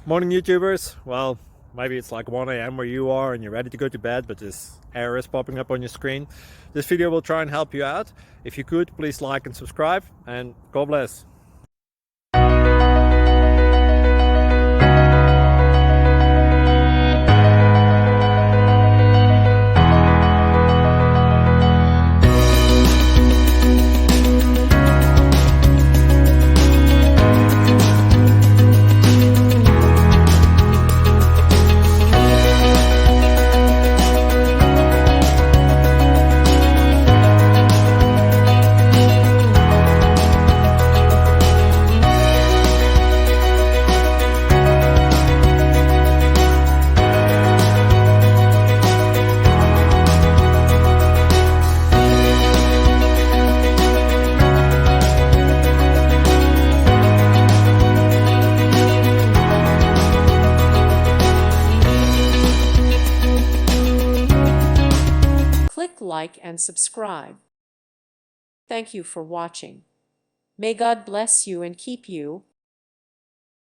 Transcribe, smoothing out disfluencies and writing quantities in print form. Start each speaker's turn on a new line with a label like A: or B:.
A: Morning YouTubers. Well, maybe it's like 1 a.m. where you are and you're ready to go to bed, but this error is popping up on your screen. This video will try and help you out. If you could, please like and subscribe, and God bless.
B: Click like and subscribe. Thank you for watching. May God bless you and keep you.